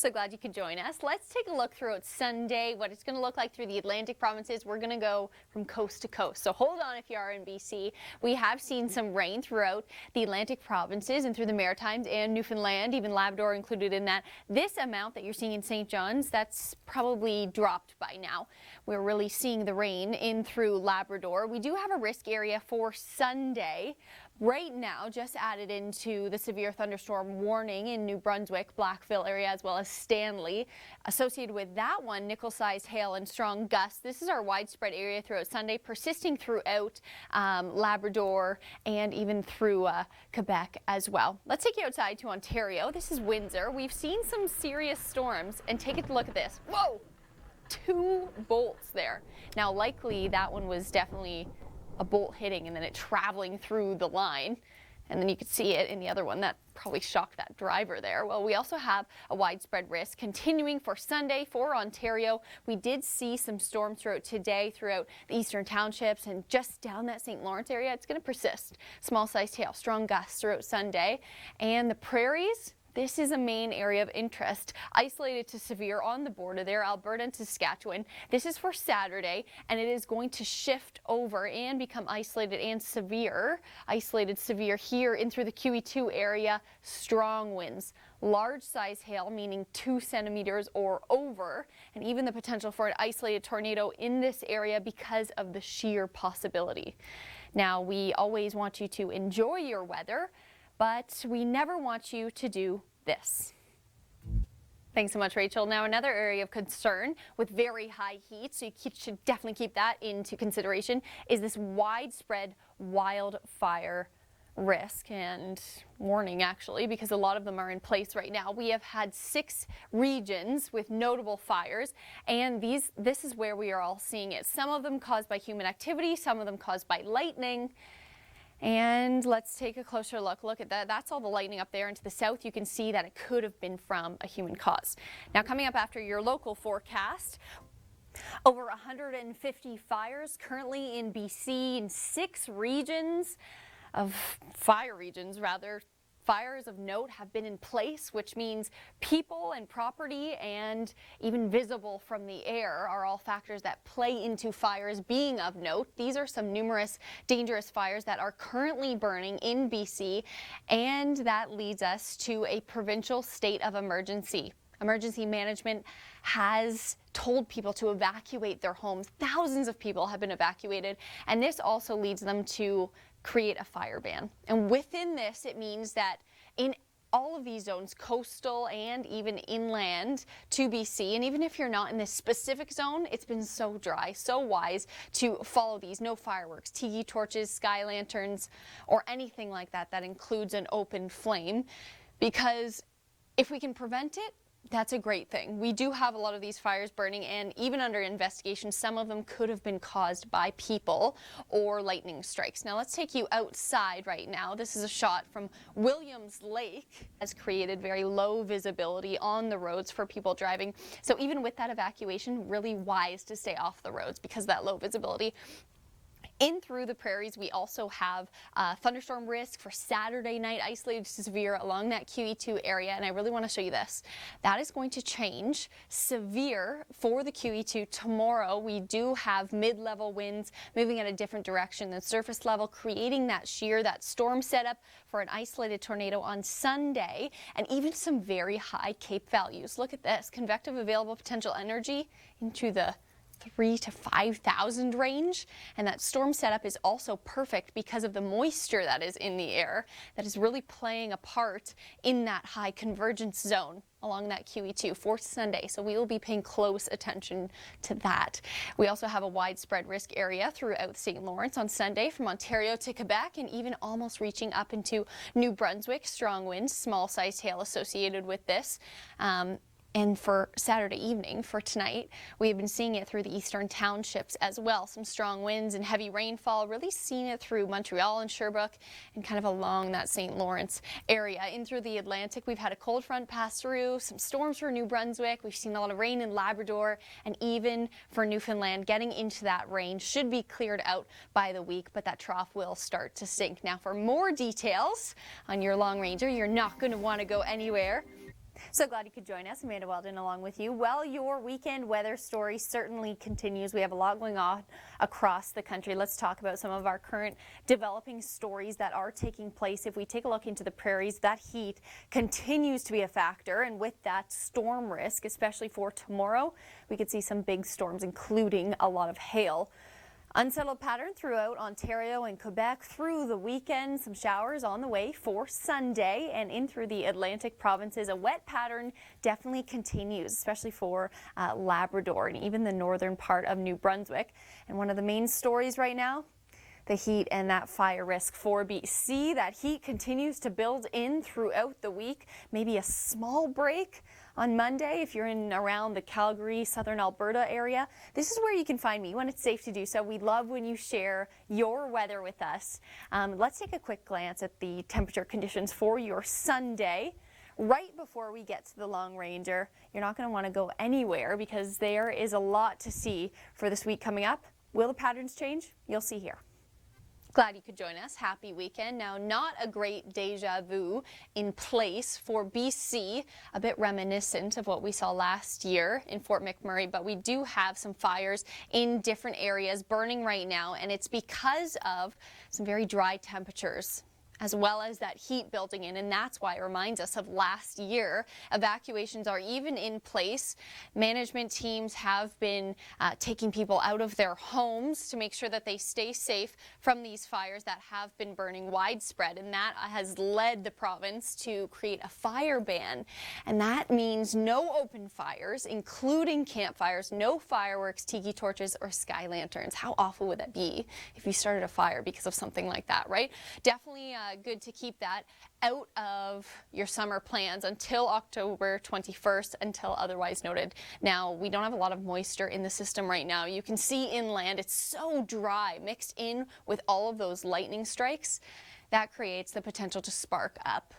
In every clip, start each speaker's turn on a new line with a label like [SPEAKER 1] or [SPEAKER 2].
[SPEAKER 1] So glad you could join us. Let's take a look throughout Sunday, what it's going to look like through the Atlantic provinces. We're going to go from coast to coast. So hold on if you are in BC. We have seen some rain throughout the Atlantic provinces and through the Maritimes and Newfoundland, even Labrador included in that. This amount that you're seeing in St. John's, that's probably dropped by now. We're really seeing the rain in through Labrador. We do have a risk area for Sunday. Right now, just added into the severe thunderstorm warning in New Brunswick, Blackville area, as well as Stanley. Associated with that one, nickel-sized hail and strong gusts. This is our widespread area throughout Sunday, persisting throughout Labrador and even through Quebec as well. Let's take you outside to Ontario. This is Windsor. We've seen some serious storms, and take a look at this. Whoa! 2 bolts there. Now, likely that one was definitely a bolt hitting and then it traveling through the line, and then you could see it in the other one. That probably shocked that driver there. Well, we also have a widespread risk continuing for Sunday for Ontario. We did see some storms throughout today throughout the eastern townships and just down that St. Lawrence area. It's going to persist. Small sized hail, strong gusts throughout Sunday, and the prairies. This is a main area of interest, isolated to severe on the border there, Alberta and Saskatchewan. This is for Saturday, and it is going to shift over and become isolated and severe. Isolated severe here in through the QE2 area, strong winds. Large size hail, meaning 2 centimeters or over, and even the potential for an isolated tornado in this area because of the sheer possibility. Now, we always want you to enjoy your weather, but we never want you to do this. Thanks so much, Rachel. Now, another area of concern with very high heat, so you should definitely keep that into consideration, is this widespread wildfire risk and warning, actually, because a lot of them are in place right now. We have had 6 regions with notable fires, and this is where we are all seeing it. Some of them caused by human activity, some of them caused by lightning. And let's take a closer look. Look at that. That's all the lightning up there. And to the south, you can see that it could have been from a human cause. Now, coming up after your local forecast, over 150 fires currently in BC in 6 regions of fire regions, rather. Fires of note have been in place, which means people and property and even visible from the air are all factors that play into fires being of note. These are some numerous dangerous fires that are currently burning in BC, and that leads us to a provincial state of emergency. Emergency management has told people to evacuate their homes. Thousands of people have been evacuated, and this also leads them to create a fire ban. And within this, it means that in all of these zones, coastal and even inland to BC, and even if you're not in this specific zone, it's been so dry, so wise to follow these. No fireworks, tiki torches, sky lanterns, or anything like that that includes an open flame, because if we can prevent it, that's a great thing. We do have a lot of these fires burning, and even under investigation, some of them could have been caused by people or lightning strikes. Now, let's take you outside right now. This is a shot from Williams Lake. Has created very low visibility on the roads for people driving. So even with that evacuation, really wise to stay off the roads because of that low visibility. In through the prairies, we also have thunderstorm risk for Saturday night, isolated to severe along that QE2 area, and I really want to show you this. That is going to change severe for the QE2 tomorrow. We do have mid-level winds moving at a different direction than surface level, creating that shear, that storm setup for an isolated tornado on Sunday, and even some very high CAPE values. Look at this, convective available potential energy into the 3,000 to 5,000 range, and that storm setup is also perfect because of the moisture that is in the air that is really playing a part in that high convergence zone along that QE2 for Sunday. So we will be paying close attention to that. We also have a widespread risk area throughout St. Lawrence on Sunday from Ontario to Quebec, and even almost reaching up into New Brunswick. Strong winds, small sized hail associated with this. And for Saturday evening, for tonight, we've been seeing it through the eastern townships as well. Some strong winds and heavy rainfall, really seeing it through Montreal and Sherbrooke and kind of along that St. Lawrence area. In through the Atlantic, we've had a cold front pass through, some storms for New Brunswick. We've seen a lot of rain in Labrador, and even for Newfoundland, getting into that range should be cleared out by the week, but that trough will start to sink. Now, for more details on your long ranger, you're not going to want to go anywhere. So glad you could join us. Amanda Weldon along with you. Well, your weekend weather story certainly continues. We have a lot going on across the country. Let's talk about some of our current developing stories that are taking place. If we take a look into the prairies, that heat continues to be a factor, and with that storm risk, especially for tomorrow, we could see some big storms, including a lot of hail. Unsettled pattern throughout Ontario and Quebec through the weekend. Some showers on the way for Sunday, and in through the Atlantic provinces. A wet pattern definitely continues, especially for Labrador and even the northern part of New Brunswick. And one of the main stories right now, the heat and that fire risk for BC. That heat continues to build in throughout the week. Maybe a small break on Monday if you're in around the Calgary, southern Alberta area. This is where you can find me when it's safe to do so. We love when you share your weather with us. Let's take a quick glance at the temperature conditions for your Sunday. Right before we get to the Long Ranger, you're not going to want to go anywhere because there is a lot to see for this week coming up. Will the patterns change? You'll see here. Glad you could join us. Happy weekend. Now, not a great deja vu in place for BC, a bit reminiscent of what we saw last year in Fort McMurray, but we do have some fires in different areas burning right now, and it's because of some very dry temperatures, as well as that heat building in, and that's why it reminds us of last year. Evacuations are even in place. Management teams have been taking people out of their homes to make sure that they stay safe from these fires that have been burning widespread, and that has led the province to create a fire ban. And that means no open fires, including campfires, no fireworks, tiki torches, or sky lanterns. How awful would that be if you started a fire because of something like that, right? Definitely good to keep that out of your summer plans until October 21st, until otherwise noted. Now, we don't have a lot of moisture in the system right now. You can see inland, it's so dry, mixed in with all of those lightning strikes. That creates the potential to spark up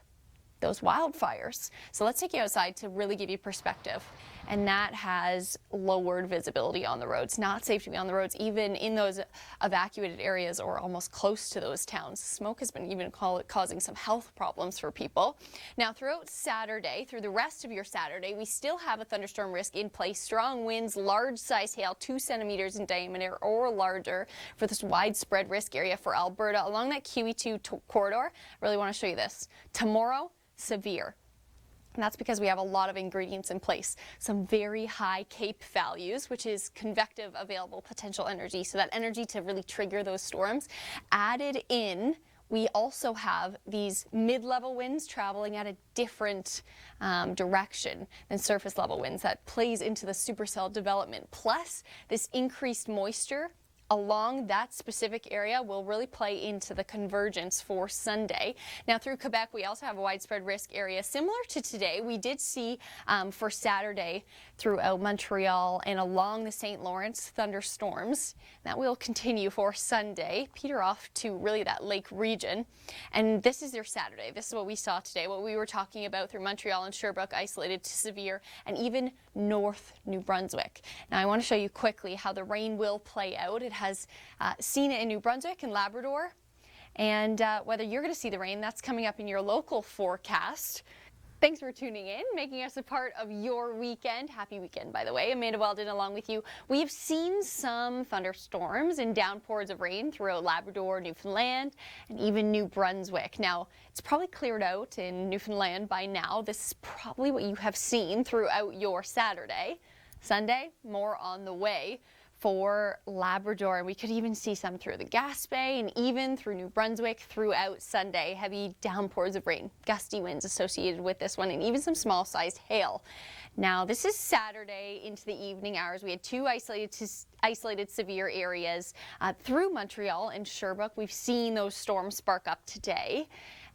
[SPEAKER 1] those wildfires. So let's take you outside to really give you perspective. And that has lowered visibility on the roads. Not safe to be on the roads, even in those evacuated areas or almost close to those towns. Smoke has been even causing some health problems for people. Now, throughout Saturday, through the rest of your Saturday, we still have a thunderstorm risk in place. Strong winds, large size hail, 2 centimeters in diameter or larger for this widespread risk area for Alberta along that QE2 corridor. I really want to show you this. Tomorrow, severe. And that's because we have a lot of ingredients in place. Some very high CAPE values, which is convective available potential energy. So that energy to really trigger those storms. Added in, we also have these mid-level winds traveling at a different direction than surface level winds. That plays into the supercell development. Plus, this increased moisture along that specific area will really play into the convergence for Sunday. Now, through Quebec, we also have a widespread risk area similar to today. We did see for Saturday throughout Montreal and along the St. Lawrence thunderstorms. That will continue for Sunday, peter off to really that lake region. And this is your Saturday. This is what we saw today, what we were talking about through Montreal and Sherbrooke, isolated to severe, and even North New Brunswick. Now, I want to show you quickly how the rain will play out. It has seen it in New Brunswick and Labrador, and whether you're going to see the rain, that's coming up in your local forecast. Thanks for tuning in, making us a part of your weekend. Happy weekend, by the way. Amanda Weldon along with you. We've seen some thunderstorms and downpours of rain throughout Labrador, Newfoundland, and even New Brunswick. Now, it's probably cleared out in Newfoundland by now. This is probably what you have seen throughout your Saturday. Sunday, more on the way for Labrador, and we could even see some through the Gaspé and even through New Brunswick throughout Sunday. Heavy downpours of rain, gusty winds associated with this one, and even some small-sized hail. Now, this is Saturday into the evening hours. We had 2 isolated severe areas through Montreal and Sherbrooke. We've seen those storms spark up today,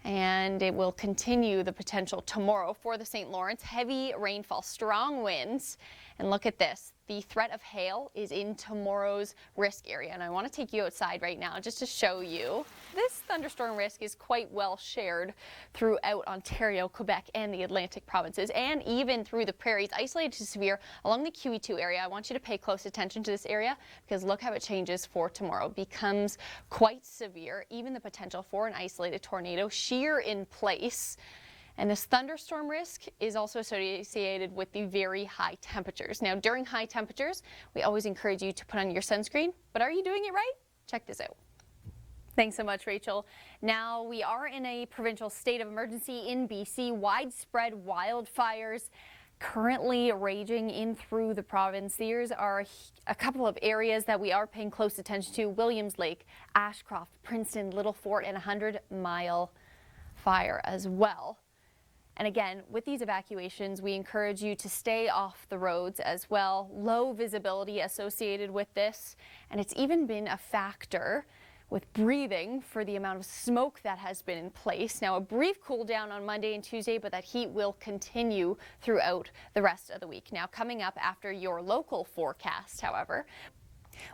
[SPEAKER 1] and it will continue the potential tomorrow for the St. Lawrence. Heavy rainfall, strong winds, and look at this. The threat of hail is in tomorrow's risk area, and I want to take you outside right now just to show you. This thunderstorm risk is quite well shared throughout Ontario, Quebec, and the Atlantic provinces, and even through the prairies, isolated to severe along the QE2 area. I want you to pay close attention to this area because look how it changes for tomorrow. It becomes quite severe, even the potential for an isolated tornado shear in place. And this thunderstorm risk is also associated with the very high temperatures. Now, during high temperatures, we always encourage you to put on your sunscreen, but are you doing it right? Check this out. Thanks so much, Rachel. Now, we are in a provincial state of emergency in BC. Widespread wildfires currently raging in through the province. These are a couple of areas that we are paying close attention to: Williams Lake, Ashcroft, Princeton, Little Fort, and 100-mile fire as well. And again, with these evacuations, we encourage you to stay off the roads as well. Low visibility associated with this, and it's even been a factor with breathing for the amount of smoke that has been in place. Now, a brief cool down on Monday and Tuesday, but that heat will continue throughout the rest of the week. Now, coming up after your local forecast, however,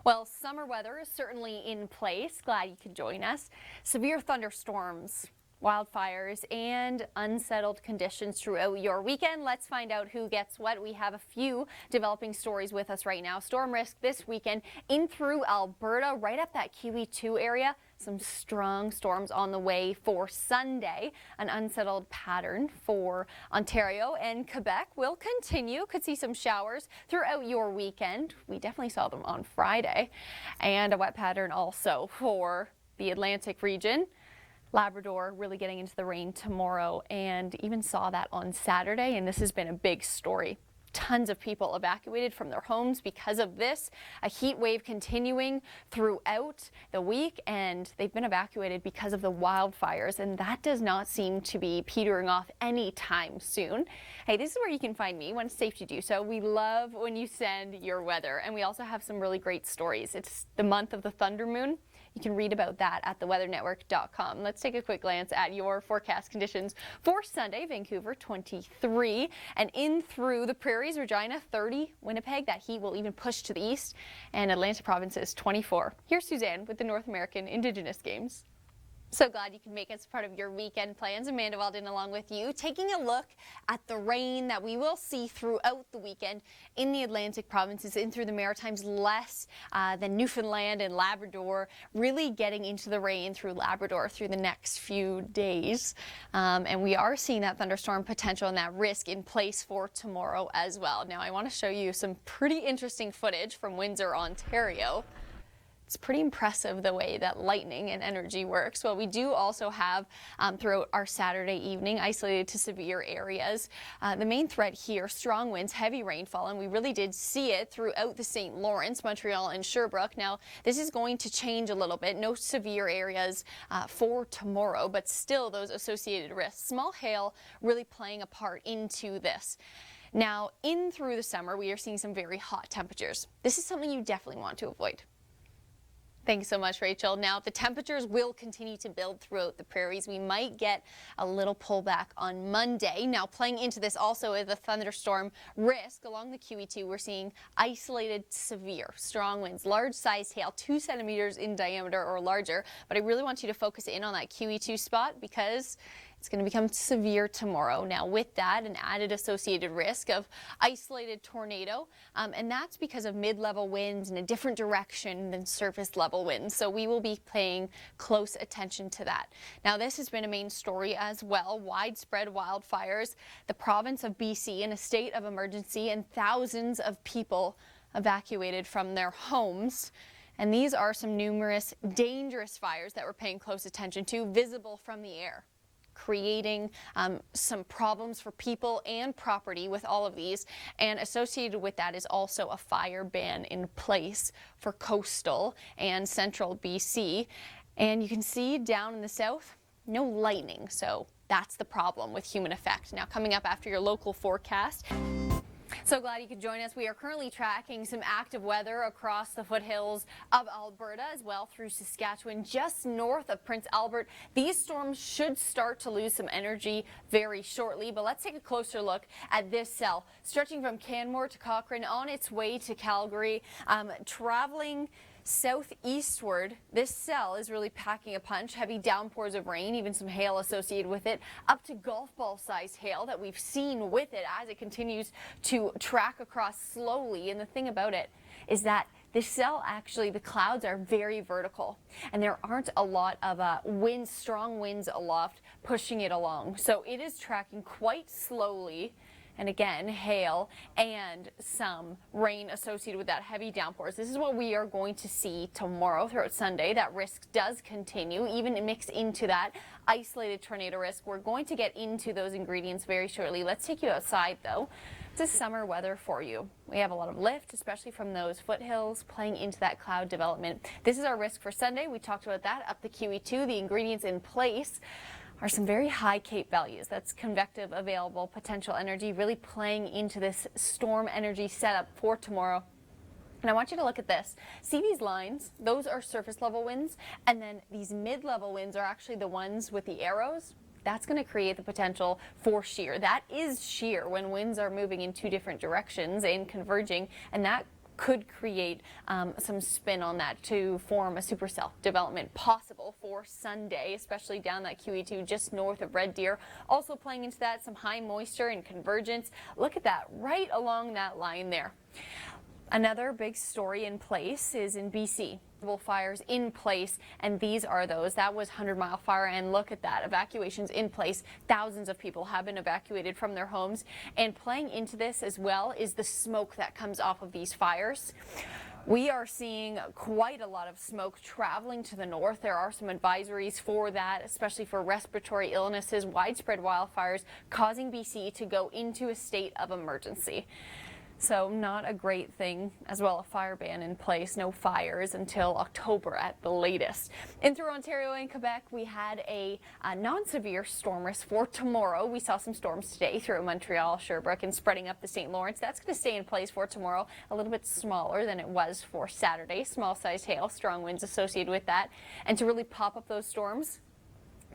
[SPEAKER 1] well, summer weather is certainly in place. Glad you could join us. Severe thunderstorms, wildfires, and unsettled conditions throughout your weekend. Let's find out who gets what. We have a few developing stories with us right now. Storm risk this weekend in through Alberta, right up that QE2 area. Some strong storms on the way for Sunday. An unsettled pattern for Ontario and Quebec will continue. Could see some showers throughout your weekend. We definitely saw them on Friday. And a wet pattern also for the Atlantic region. Labrador really getting into the rain tomorrow, and even saw that on Saturday, and this has been a big story. Tons of people evacuated from their homes because of this. A heat wave continuing throughout the week, and they've been evacuated because of the wildfires, and that does not seem to be petering off anytime soon. Hey, this is where you can find me when it's safe to do so. We love when you send your weather, and we also have some really great stories. It's the month of the thunder moon. You can read about that at theweathernetwork.com. Let's take a quick glance at your forecast conditions for Sunday. Vancouver 23, and in through the prairies, Regina 30, Winnipeg. That heat will even push to the east, and Atlantic provinces 24. Here's Suzanne with the North American Indigenous Games. So glad you can make us part of your weekend plans. Amanda Weldon along with you, taking a look at the rain that we will see throughout the weekend in the Atlantic provinces, in through the Maritimes, less than Newfoundland and Labrador, really getting into the rain through Labrador through the next few days. And we are seeing that thunderstorm potential and that risk in place for tomorrow as well. Now, I want to show you some pretty interesting footage from Windsor, Ontario. It's pretty impressive the way that lightning and energy works. Well, we do also have throughout our Saturday evening isolated to severe areas. The main threat here, strong winds, heavy rainfall, and we really did see it throughout the St. Lawrence, Montreal, and Sherbrooke. Now, this is going to change a little bit. No severe areas for tomorrow, but still those associated risks. Small hail really playing a part into this. Now, in through the summer, we are seeing some very hot temperatures. This is something you definitely want to avoid. Thanks so much, Rachel. Now, the temperatures will continue to build throughout the prairies. We might get a little pullback on Monday. Now, playing into this also is the thunderstorm risk along the QE2. We're seeing isolated, severe, strong winds, large-sized hail, 2 centimeters in diameter or larger. But I really want you to focus in on that QE2 spot because it's going to become severe tomorrow. Now, with that, an added associated risk of isolated tornado, and that's because of mid-level winds in a different direction than surface level winds. So we will be paying close attention to that. Now, this has been a main story as well. Widespread wildfires, the province of BC in a state of emergency, and thousands of people evacuated from their homes. And these are some numerous dangerous fires that we're paying close attention to, visible from the air, creating some problems for people and property with all of these. And associated with that is also a fire ban in place for coastal and central BC. And you can see down in the south, no lightning. So that's the problem with human effect. Now, coming up after your local forecast. So glad you could join us. We are currently tracking some active weather across the foothills of Alberta as well through Saskatchewan, just north of Prince Albert. These storms should start to lose some energy very shortly, but let's take a closer look at this cell. Stretching from Canmore to Cochrane on its way to Calgary, traveling southeastward. This cell is really packing a punch. Heavy downpours of rain, even some hail associated with it, up to golf ball sized hail that we've seen with it as it continues to track across slowly. And the thing about it is that this cell actually, the clouds are very vertical and there aren't a lot of winds, strong winds aloft pushing it along. So it is tracking quite slowly. And again, hail and some rain associated with that, heavy downpours. This is what we are going to see tomorrow throughout Sunday. That risk does continue, even mix into that isolated tornado risk. We're going to get into those ingredients very shortly. Let's take you outside though. This is summer weather for you. We have a lot of lift, especially from those foothills playing into that cloud development. This is our risk for Sunday. We talked about that up the QE2, the ingredients in place are some very high CAPE values. That's convective available potential energy, really playing into this storm energy setup for tomorrow. And I want you to look at this. See these lines? Those are surface level winds, and then these mid-level winds are actually the ones with the arrows. That's going to create the potential for shear. That is shear when winds are moving in two different directions and converging, and that could create some spin on that to form a supercell development possible for Sunday, especially down that QE2 just north of Red Deer. Also playing into that, some high moisture and convergence. Look at that right along that line there. Another big story in place is in BC. Fires in place, and these are those. That was 100-mile fire, and look at that, evacuations in place. Thousands of people have been evacuated from their homes, and playing into this as well is the smoke that comes off of these fires. We are seeing quite a lot of smoke traveling to the north. There are some advisories for that, especially for respiratory illnesses, widespread wildfires, causing BC to go into a state of emergency. So not a great thing. As well, a fire ban in place, no fires until October at the latest. In through Ontario and Quebec, we had a non-severe storm risk for tomorrow. We saw some storms today through Montreal, Sherbrooke, and spreading up the St. Lawrence. That's going to stay in place for tomorrow, a little bit smaller than it was for Saturday. Small-sized hail, strong winds associated with that. And to really pop up those storms,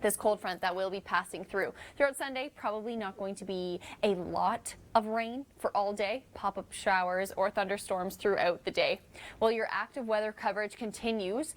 [SPEAKER 1] this cold front that will be passing through. Throughout Sunday, probably not going to be a lot of rain for all day, pop-up showers or thunderstorms throughout the day. Well, your active weather coverage continues.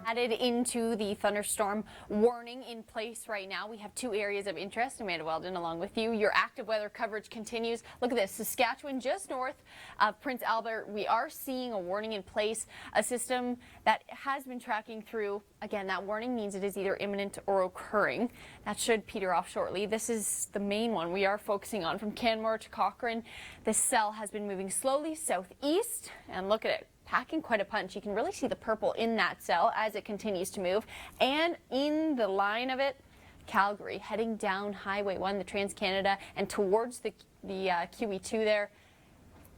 [SPEAKER 1] Added into the thunderstorm warning in place right now. We have two areas of interest. Amanda Weldon along with you. Your active weather coverage continues. Look at this, Saskatchewan just north of Prince Albert. We are seeing a warning in place, a system that has been tracking through. Again, that warning means it is either imminent or occurring. That should peter off shortly. This is the main one we are focusing on from Canmore to Cochrane. This cell has been moving slowly southeast, and look at it, packing quite a punch. You can really see the purple in that cell as it continues to move, and in the line of it, Calgary heading down Highway 1, the Trans-Canada, and towards the QE2 there,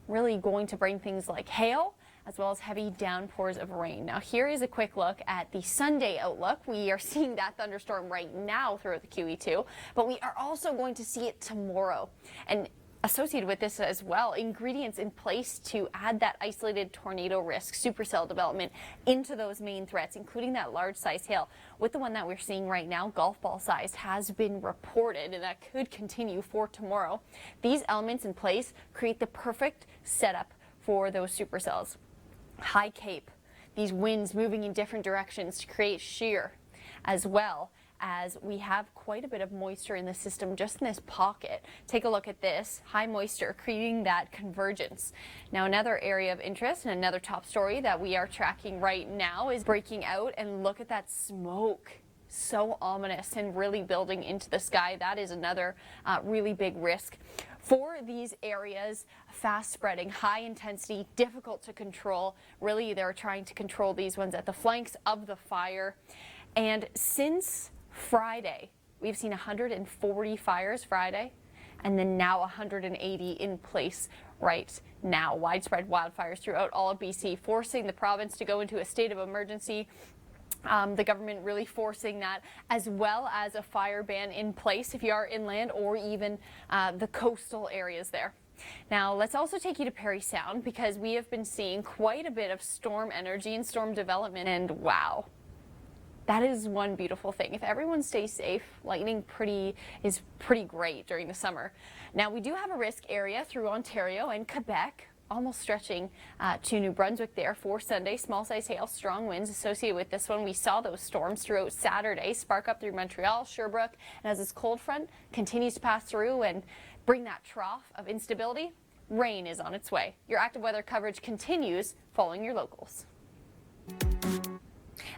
[SPEAKER 1] really going to bring things like hail as well as heavy downpours of rain. Now here is a quick look at the Sunday outlook. We are seeing that thunderstorm right now throughout the QE2, but we are also going to see it tomorrow. And associated with this as well, ingredients in place to add that isolated tornado risk, supercell development into those main threats, including that large size hail. With the one that we're seeing right now, golf ball size, has been reported, and that could continue for tomorrow. These elements in place create the perfect setup for those supercells. High CAPE, these winds moving in different directions to create shear, as well as we have quite a bit of moisture in the system just in this pocket. Take a look at this, high moisture creating that convergence. Now another area of interest and another top story that we are tracking right now is breaking out, and look at that smoke. So ominous and really building into the sky. That is another really big risk. For these areas, fast spreading, high intensity, difficult to control. Really, they're trying to control these ones at the flanks of the fire. And since Friday, we've seen 140 fires Friday, and then now 180 in place right now. Widespread wildfires throughout all of BC, forcing the province to go into a state of emergency. The government really forcing that, as well as a fire ban in place if you are inland or even the coastal areas there. Now let's also take you to Parry Sound, because we have been seeing quite a bit of storm energy and storm development, and wow. That is one beautiful thing. If everyone stays safe, lightning is pretty great during the summer. Now we do have a risk area through Ontario and Quebec, almost stretching to New Brunswick there for Sunday. Small size hail, strong winds associated with this one. We saw those storms throughout Saturday spark up through Montreal, Sherbrooke, and as this cold front continues to pass through and bring that trough of instability, rain is on its way. Your active weather coverage continues following your locals.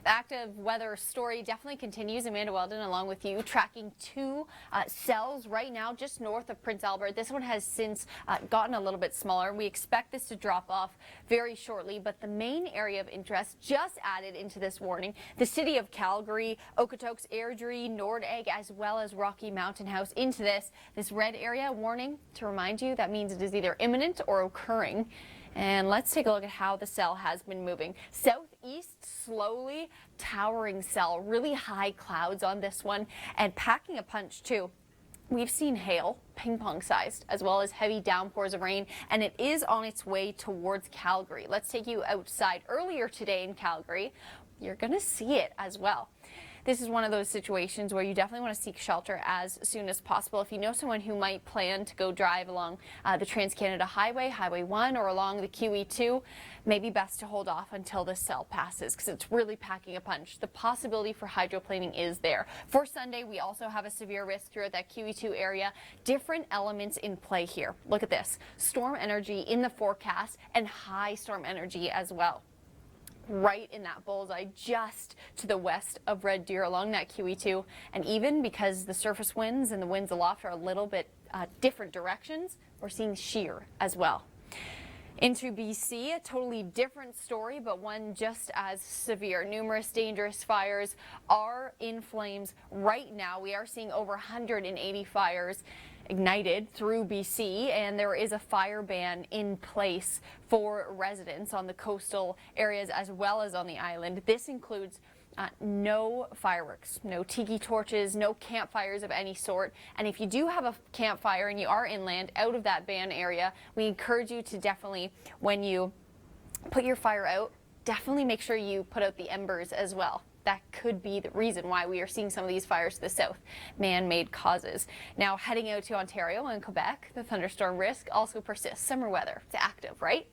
[SPEAKER 1] The active weather story definitely continues. Amanda Weldon along with you, tracking two cells right now just north of Prince Albert. This one has since gotten a little bit smaller. We expect this to drop off very shortly, but the main area of interest just added into this warning, the city of Calgary, Okotoks, Airdrie, Nordegg, as well as Rocky Mountain House into this red area warning. To remind you, that means it is either imminent or occurring. And let's take a look at how the cell has been moving. Southeast, slowly towering cell, really high clouds on this one and packing a punch too. We've seen hail, ping pong sized, as well as heavy downpours of rain, and it is on its way towards Calgary. Let's take you outside earlier today in Calgary. You're going to see it as well. This is one of those situations where you definitely want to seek shelter as soon as possible. If you know someone who might plan to go drive along the Trans-Canada Highway, Highway 1, or along the QE2, maybe best to hold off until the cell passes because it's really packing a punch. The possibility for hydroplaning is there. For Sunday, we also have a severe risk throughout that QE2 area. Different elements in play here. Look at this. Storm energy in the forecast and high storm energy as well. Right in that bullseye just to the west of Red Deer along that QE2, and even because the surface winds and the winds aloft are a little bit different directions, we're seeing shear as well. Into BC, a totally different story, but one just as severe. Numerous dangerous fires are in flames right now. We are seeing over 180 fires ignited through BC, and there is a fire ban in place for residents on the coastal areas as well as on the island. This includes no fireworks, no tiki torches, no campfires of any sort. And if you do have a campfire and you are inland out of that ban area, we encourage you to definitely, when you put your fire out, definitely make sure you put out the embers as well. That could be the reason why we are seeing some of these fires to the south, man-made causes. Now, heading out to Ontario and Quebec, the thunderstorm risk also persists. Summer weather, it's active, right?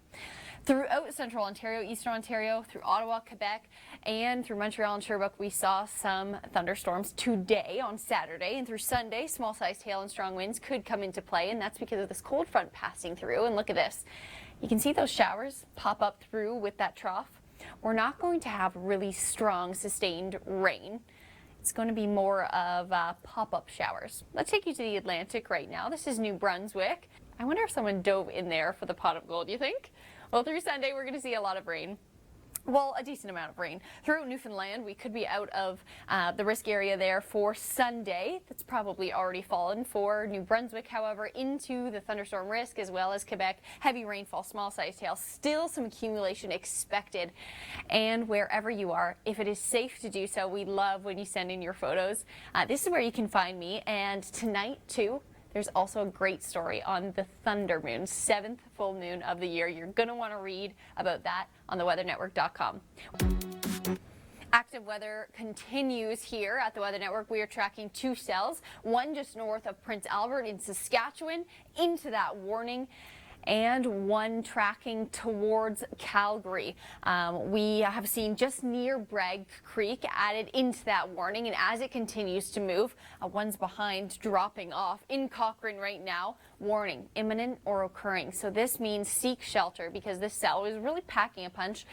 [SPEAKER 1] Throughout central Ontario, eastern Ontario, through Ottawa, Quebec, and through Montreal and Sherbrooke, we saw some thunderstorms today on Saturday. And through Sunday, small-sized hail and strong winds could come into play, and that's because of this cold front passing through. And look at this. You can see those showers pop up through with that trough. We're not going to have really strong, sustained rain. It's going to be more of pop-up showers. Let's take you to the Atlantic right now. This is New Brunswick. I wonder if someone dove in there for the pot of gold, you think? Well, through Sunday, we're going to see a lot of rain. Well, a decent amount of rain. Throughout Newfoundland, we could be out of the risk area there for Sunday. That's probably already fallen for New Brunswick, however, into the thunderstorm risk as well as Quebec. Heavy rainfall, small-sized hail, still some accumulation expected. And wherever you are, if it is safe to do so, we love when you send in your photos. This is where you can find me. And tonight, too, there's also a great story on the thunder moon, 7th full moon of the year. You're going to want to read about that on theweathernetwork.com. Active weather continues here at the Weather Network. We are tracking two cells, one just north of Prince Albert in Saskatchewan into that warning, and one tracking towards Calgary. We have seen just near Bragg Creek added into that warning, and as it continues to move, one's behind dropping off in Cochrane right now. Warning, imminent or occurring. So this means seek shelter because this cell is really packing a punch.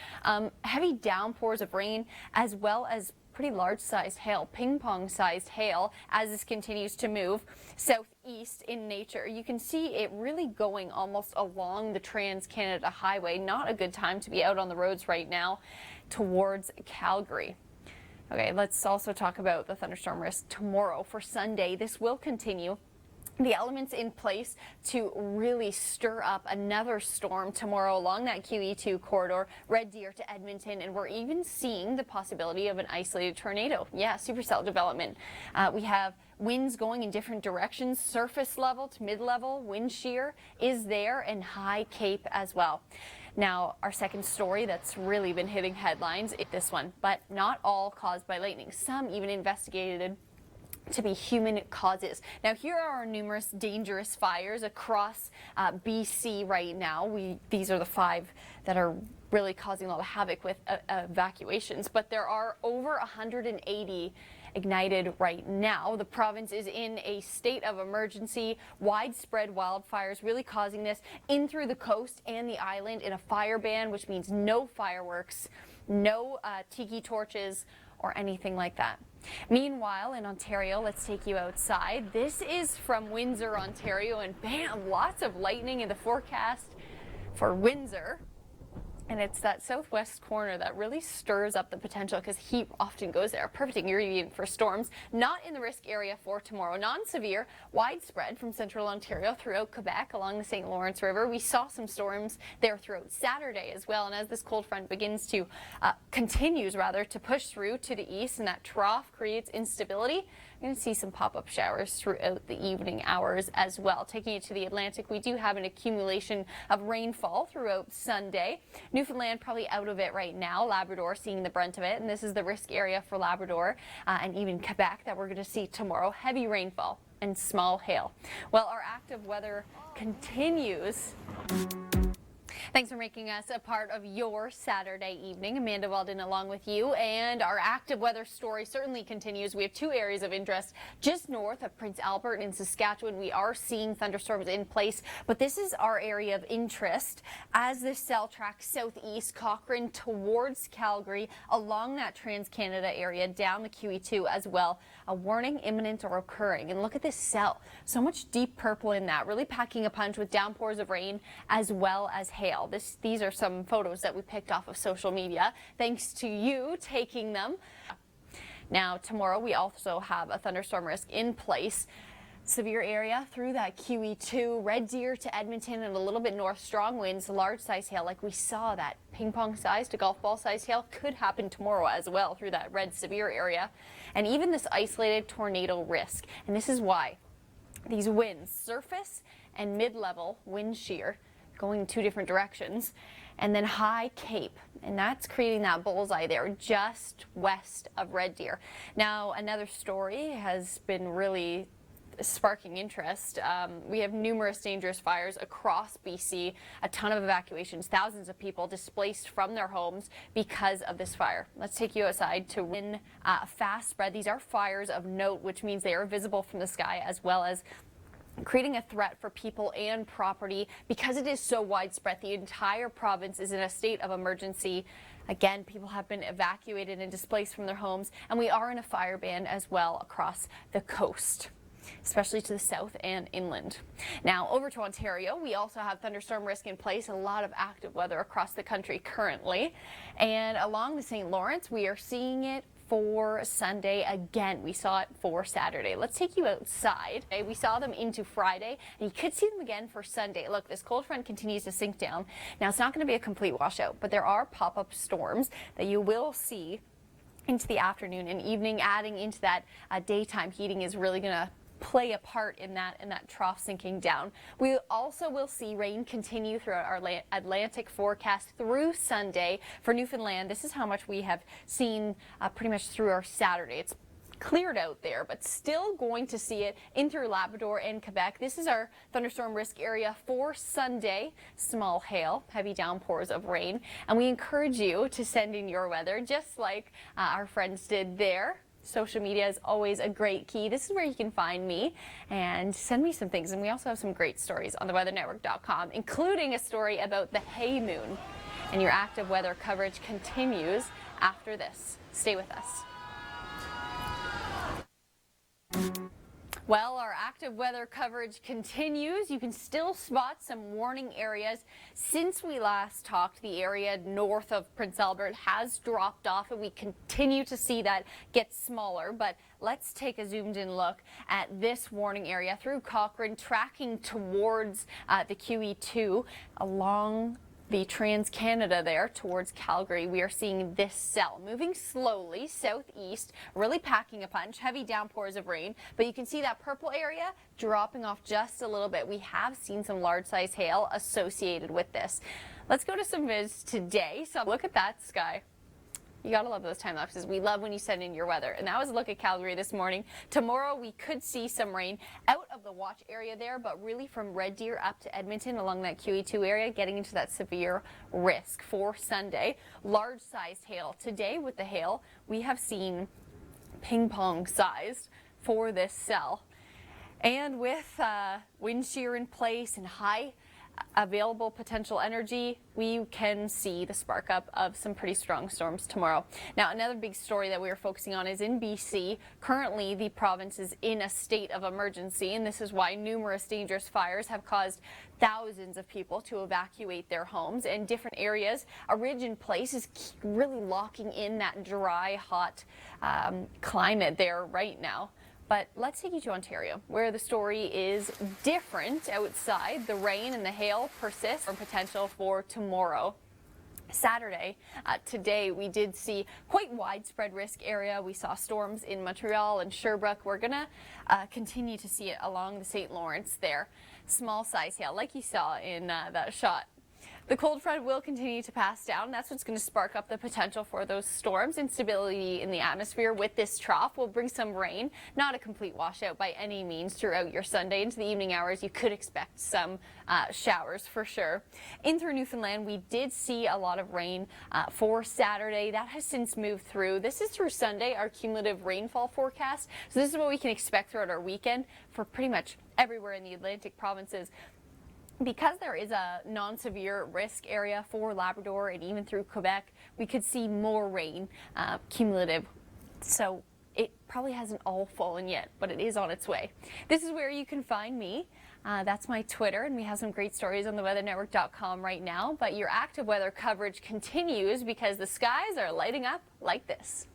[SPEAKER 1] Heavy downpours of rain as well as pretty large-sized hail, ping-pong-sized hail, as this continues to move southeast in nature. You can see it really going almost along the Trans-Canada Highway. Not a good time to be out on the roads right now towards Calgary. Okay, let's also talk about the thunderstorm risk tomorrow. For Sunday, this will continue. The elements in place to really stir up another storm tomorrow along that QE2 corridor, Red Deer to Edmonton, and we're even seeing the possibility of an isolated tornado. Yeah, supercell development. We have winds going in different directions, surface level to mid-level, wind shear is there, and high cape as well. Now, our second story that's really been hitting headlines is this one, but not all caused by lightning. Some even investigated to be human causes. Now, here are our numerous dangerous fires across BC right now. These are the 5 that are really causing a lot of havoc with evacuations, but there are over 180 ignited right now. The province is in a state of emergency. Widespread wildfires really causing this in through the coast and the island in a fire ban, which means no fireworks, no tiki torches, or anything like that. Meanwhile, in Ontario, let's take you outside. This is from Windsor, Ontario, and bam, lots of lightning in the forecast for Windsor. And it's that southwest corner that really stirs up the potential because heat often goes there. Perfect ingredient for storms. Not in the risk area for tomorrow. Non-severe, widespread from central Ontario throughout Quebec along the St. Lawrence River. We saw some storms there throughout Saturday as well. And as this cold front continues to push through to the east, and that trough creates instability, you're going to see some pop-up showers throughout the evening hours as well. Taking it to the Atlantic, we do have an accumulation of rainfall throughout Sunday. Newfoundland probably out of it right now. Labrador seeing the brunt of it, and this is the risk area for Labrador and even Quebec that we're going to see tomorrow. Heavy rainfall and small hail. Well, our active weather continues. Thanks for making us a part of your Saturday evening. Amanda Weldon along with you, and our active weather story certainly continues. We have two areas of interest just north of Prince Albert in Saskatchewan. We are seeing thunderstorms in place, but this is our area of interest as this cell tracks southeast Cochrane towards Calgary along that Trans-Canada area down the QE2 as well. A warning imminent or occurring. And look at this cell. So much deep purple in that, really packing a punch with downpours of rain as well as hail. These are some photos that we picked off of social media. Thanks to you taking them. Now, tomorrow we also have a thunderstorm risk in place. Severe area through that QE2, Red Deer to Edmonton and a little bit north, strong winds, large size hail like we saw. That ping pong size to golf ball size hail could happen tomorrow as well through that red severe area. And even this isolated tornado risk. And this is why these winds, surface and mid-level wind shear, going in two different directions, and then high cape, and that's creating that bullseye there just west of Red Deer. Now, another story has been really sparking interest. We have numerous dangerous fires across BC, a ton of evacuations, thousands of people displaced from their homes because of this fire. Let's take you outside to win fast spread. These are fires of note, which means they are visible from the sky as well as creating a threat for people and property because it is so widespread. The entire province is in a state of emergency. Again, people have been evacuated and displaced from their homes, and we are in a fire ban as well across the coast, especially to the south and inland. Now over to Ontario, we also have thunderstorm risk in place, a lot of active weather across the country currently. And along the St. Lawrence, we are seeing it for Sunday again. We saw it for Saturday. Let's take you outside. We saw them into Friday, and you could see them again for Sunday. Look, this cold front continues to sink down. Now, it's not going to be a complete washout, but there are pop-up storms that you will see into the afternoon and evening. Adding into that daytime heating is really going to play a part in that trough sinking down. We also will see rain continue throughout our Atlantic forecast through Sunday. For Newfoundland, this is how much we have seen pretty much through our Saturday. It's cleared out there, but still going to see it in through Labrador and Quebec. This is our thunderstorm risk area for Sunday. Small hail, heavy downpours of rain, and we encourage you to send in your weather just like our friends did there. Social media is always a great key. This is where you can find me and send me some things. And we also have some great stories on theweathernetwork.com, including a story about the hay moon. And your active weather coverage continues after this. Stay with us. Well, our active weather coverage continues. You can still spot some warning areas. Since we last talked, the area north of Prince Albert has dropped off, and we continue to see that get smaller. But let's take a zoomed in look at this warning area through Cochrane, tracking towards the QE2 along the Trans-Canada there towards Calgary. We are seeing this cell moving slowly southeast, really packing a punch, heavy downpours of rain, but you can see that purple area dropping off just a little bit. We have seen some large size hail associated with this. Let's go to some viz today. So look at that sky. You gotta love those time lapses. We love when you send in your weather. And that was a look at Calgary this morning. Tomorrow we could see some rain out of the watch area there, but really from Red Deer up to Edmonton along that QE2 area, getting into that severe risk for Sunday. Large sized hail. Today with the hail, we have seen ping pong sized for this cell. And with wind shear in place and high available potential energy, we can see the spark up of some pretty strong storms tomorrow. Now, another big story that we are focusing on is in BC. Currently, the province is in a state of emergency, and this is why numerous dangerous fires have caused thousands of people to evacuate their homes and different areas. A ridge in place is really locking in that dry, hot climate there right now. But let's take you to Ontario, where the story is different outside. The rain and the hail persist for potential for tomorrow. Saturday, today, we did see quite widespread risk area. We saw storms in Montreal and Sherbrooke. We're going to continue to see it along the St. Lawrence there. Small size hail, like you saw in that shot. The cold front will continue to pass down. That's what's going to spark up the potential for those storms. Instability in the atmosphere with this trough will bring some rain. Not a complete washout by any means throughout your Sunday. Into the evening hours, you could expect some showers for sure. In through Newfoundland, we did see a lot of rain for Saturday. That has since moved through. This is through Sunday, our cumulative rainfall forecast. So this is what we can expect throughout our weekend for pretty much everywhere in the Atlantic provinces. Because there is a non-severe risk area for Labrador and even through Quebec, we could see more rain cumulative. So it probably hasn't all fallen yet, but it is on its way. This is where you can find me. That's my Twitter, and we have some great stories on the weathernetwork.com right now. But your active weather coverage continues because the skies are lighting up like this.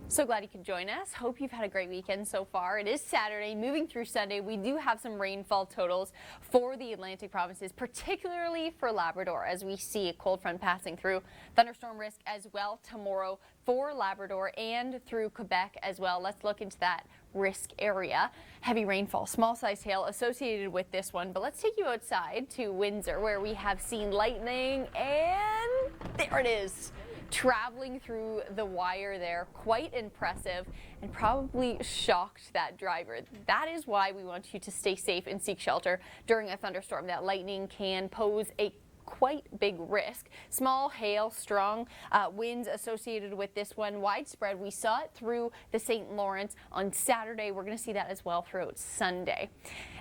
[SPEAKER 1] So glad you could join us. Hope you've had a great weekend so far. It is Saturday, moving through Sunday. We do have some rainfall totals for the Atlantic provinces, particularly for Labrador, as we see a cold front passing through. Thunderstorm risk as well tomorrow for Labrador and through Quebec as well. Let's look into that risk area. Heavy rainfall, small size hail associated with this one. But let's take you outside to Windsor, where we have seen lightning, and there it is. Traveling through the wire there, quite impressive, and probably shocked that driver. That is why we want you to stay safe and seek shelter during a thunderstorm. That lightning can pose a quite big risk. Small hail, strong winds associated with this one, widespread. We saw it through the St. Lawrence on Saturday. We're going to see that as well throughout Sunday.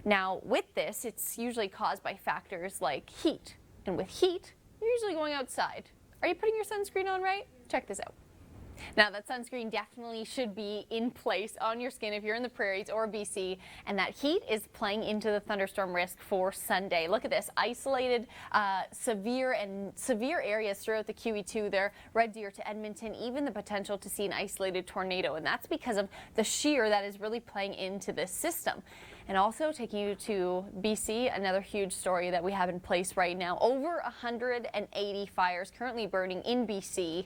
[SPEAKER 1] Now, with this, it's usually caused by factors like heat, and with heat, you're usually going outside. Are you putting your sunscreen on right? Check this out. Now, that sunscreen definitely should be in place on your skin if you're in the prairies or BC, and that heat is playing into the thunderstorm risk for Sunday. Look at this, isolated severe areas throughout the QE2 there, Red Deer to Edmonton, even the potential to see an isolated tornado, and that's because of the shear that is really playing into this system. And also taking you to BC, another huge story that we have in place right now. Over 180 fires currently burning in BC,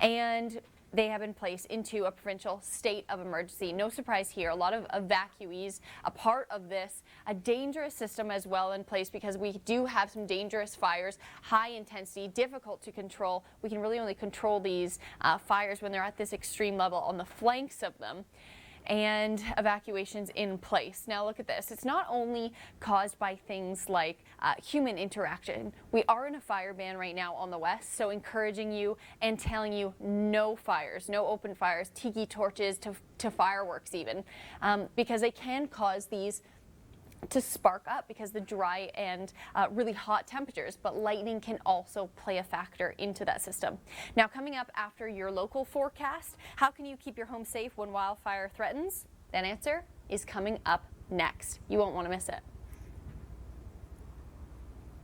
[SPEAKER 1] and they have been placed into a provincial state of emergency. No surprise here, a lot of evacuees, a part of this, a dangerous system as well in place, because we do have some dangerous fires, high intensity, difficult to control. We can really only control these fires when they're at this extreme level on the flanks of them. And evacuations in place. Now look at this. It's not only caused by things like human interaction. We are in a fire ban right now on the west, so encouraging you and telling you no fires, no open fires, tiki torches to fireworks even, because they can cause these to spark up because the dry and really hot temperatures, but lightning can also play a factor into that system. Now, coming up after your local forecast, how can you keep your home safe when wildfire threatens? That answer is coming up next. You won't want to miss it.